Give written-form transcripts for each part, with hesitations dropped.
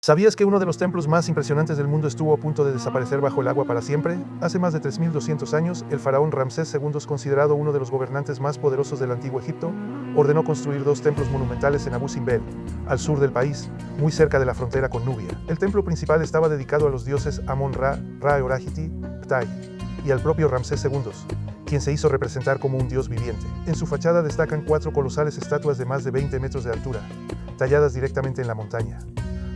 ¿Sabías que uno de los templos más impresionantes del mundo estuvo a punto de desaparecer bajo el agua para siempre? Hace más de 3200 años, el faraón Ramsés II, considerado uno de los gobernantes más poderosos del antiguo Egipto, ordenó construir dos templos monumentales en Abu Simbel, al sur del país, muy cerca de la frontera con Nubia. El templo principal estaba dedicado a los dioses Amon-Ra, Ra-Horajti, Ptah, y al propio Ramsés II, quien se hizo representar como un dios viviente. En su fachada destacan 4 colosales estatuas de más de 20 metros de altura, talladas directamente en la montaña.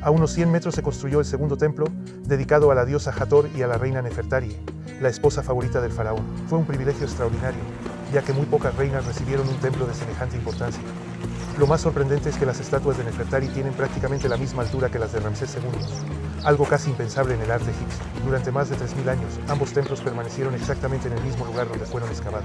A unos 100 metros se construyó el segundo templo, dedicado a la diosa Hathor y a la reina Nefertari, la esposa favorita del faraón. Fue un privilegio extraordinario, ya que muy pocas reinas recibieron un templo de semejante importancia. Lo más sorprendente es que las estatuas de Nefertari tienen prácticamente la misma altura que las de Ramsés II, algo casi impensable en el arte egipcio. Durante más de 3000 años, ambos templos permanecieron exactamente en el mismo lugar donde fueron excavados.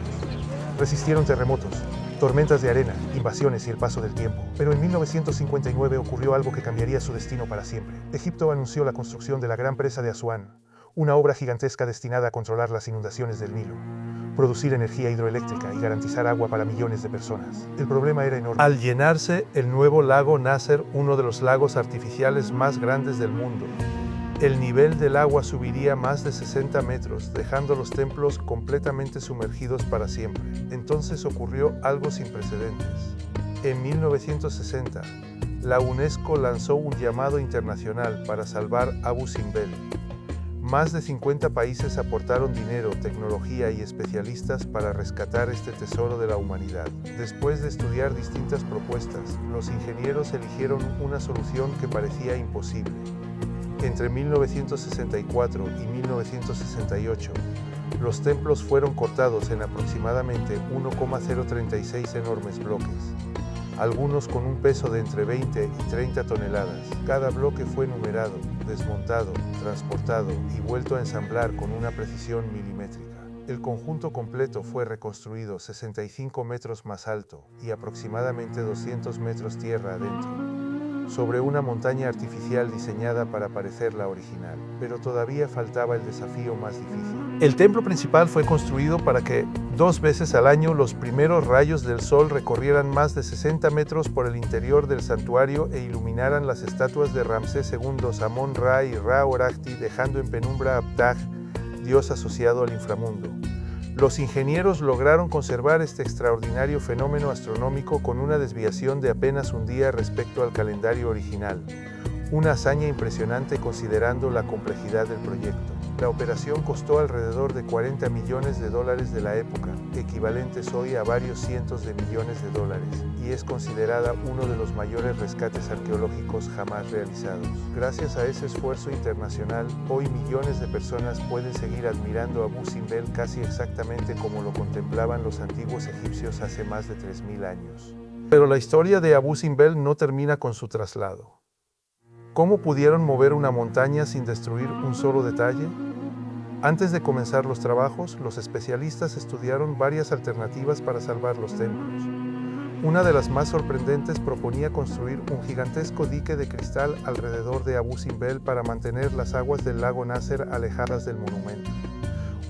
Resistieron terremotos, tormentas de arena, invasiones y el paso del tiempo. Pero en 1959 ocurrió algo que cambiaría su destino para siempre. Egipto anunció la construcción de la Gran Presa de Asuán, una obra gigantesca destinada a controlar las inundaciones del Nilo, producir energía hidroeléctrica y garantizar agua para millones de personas. El problema era enorme. Al llenarse el nuevo lago Nasser, uno de los lagos artificiales más grandes del mundo, el nivel del agua subiría más de 60 metros, dejando los templos completamente sumergidos para siempre. Entonces ocurrió algo sin precedentes. En 1960, la UNESCO lanzó un llamado internacional para salvar Abu Simbel. Más de 50 países aportaron dinero, tecnología y especialistas para rescatar este tesoro de la humanidad. Después de estudiar distintas propuestas, los ingenieros eligieron una solución que parecía imposible. Entre 1964 y 1968, los templos fueron cortados en aproximadamente 1,036 enormes bloques, algunos con un peso de entre 20 y 30 toneladas. Cada bloque fue numerado, desmontado, transportado y vuelto a ensamblar con una precisión milimétrica. El conjunto completo fue reconstruido 65 metros más alto y aproximadamente 200 metros tierra adentro, sobre una montaña artificial diseñada para parecer la original, pero todavía faltaba el desafío más difícil. El templo principal fue construido para que 2 veces al año los primeros rayos del sol recorrieran más de 60 metros por el interior del santuario e iluminaran las estatuas de Ramsés II, Amon-Ra y Ra-Horajti, dejando en penumbra a Ptah, dios asociado al inframundo. Los ingenieros lograron conservar este extraordinario fenómeno astronómico con una desviación de apenas un día respecto al calendario original, una hazaña impresionante considerando la complejidad del proyecto. La operación costó alrededor de $40 millones de la época, equivalentes hoy a varios cientos de millones de dólares, y es considerada uno de los mayores rescates arqueológicos jamás realizados. Gracias a ese esfuerzo internacional, hoy millones de personas pueden seguir admirando Abu Simbel casi exactamente como lo contemplaban los antiguos egipcios hace más de 3000 años. Pero la historia de Abu Simbel no termina con su traslado. ¿Cómo pudieron mover una montaña sin destruir un solo detalle? Antes de comenzar los trabajos, los especialistas estudiaron varias alternativas para salvar los templos. Una de las más sorprendentes proponía construir un gigantesco dique de cristal alrededor de Abu Simbel para mantener las aguas del lago Nasser alejadas del monumento.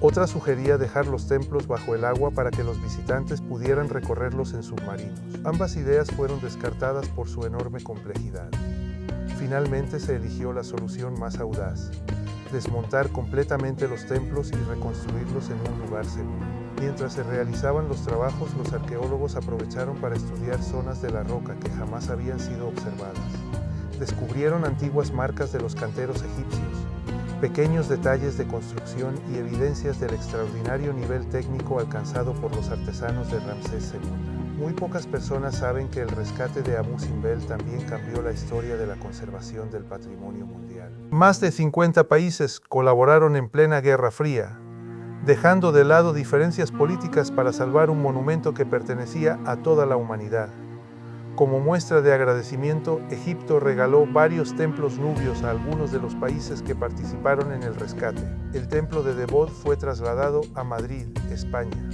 Otra sugería dejar los templos bajo el agua para que los visitantes pudieran recorrerlos en submarinos. Ambas ideas fueron descartadas por su enorme complejidad. Finalmente se eligió la solución más audaz: desmontar completamente los templos y reconstruirlos en un lugar seguro. Mientras se realizaban los trabajos, los arqueólogos aprovecharon para estudiar zonas de la roca que jamás habían sido observadas. Descubrieron antiguas marcas de los canteros egipcios, pequeños detalles de construcción y evidencias del extraordinario nivel técnico alcanzado por los artesanos de Ramsés II. Muy pocas personas saben que el rescate de Abu Simbel también cambió la historia de la conservación del patrimonio mundial. Más de 50 países colaboraron en plena Guerra Fría, dejando de lado diferencias políticas para salvar un monumento que pertenecía a toda la humanidad. Como muestra de agradecimiento, Egipto regaló varios templos nubios a algunos de los países que participaron en el rescate. El templo de Debod fue trasladado a Madrid, España.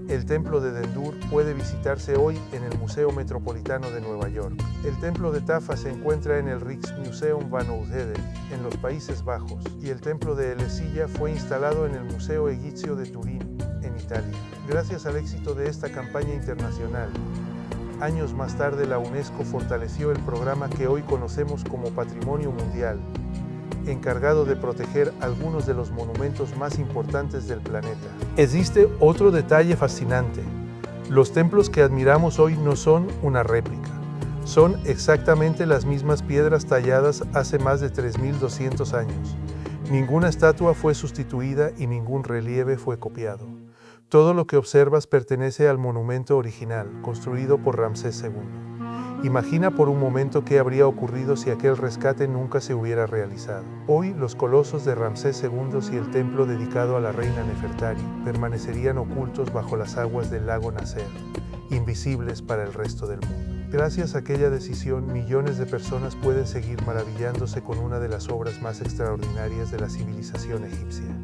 El templo de Dendur puede visitarse hoy en el Museo Metropolitano de Nueva York. El templo de Tafa se encuentra en el Rijksmuseum van Oudheden, en los Países Bajos, y el templo de Elesilla fue instalado en el Museo Egipcio de Turín, en Italia. Gracias al éxito de esta campaña internacional, Años más tarde, la UNESCO fortaleció el programa que hoy conocemos como Patrimonio Mundial, encargado de proteger algunos de los monumentos más importantes del planeta. Existe otro detalle fascinante. Los templos que admiramos hoy no son una réplica. Son exactamente las mismas piedras talladas hace más de 3.200 años. Ninguna estatua fue sustituida y ningún relieve fue copiado. Todo lo que observas pertenece al monumento original, construido por Ramsés II. Imagina por un momento qué habría ocurrido si aquel rescate nunca se hubiera realizado. Hoy, los colosos de Ramsés II y el templo dedicado a la reina Nefertari permanecerían ocultos bajo las aguas del lago Nasser, invisibles para el resto del mundo. Gracias a aquella decisión, millones de personas pueden seguir maravillándose con una de las obras más extraordinarias de la civilización egipcia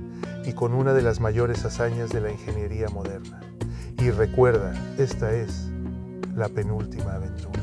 y con una de las mayores hazañas de la ingeniería moderna. Y recuerda, esta es la penúltima aventura.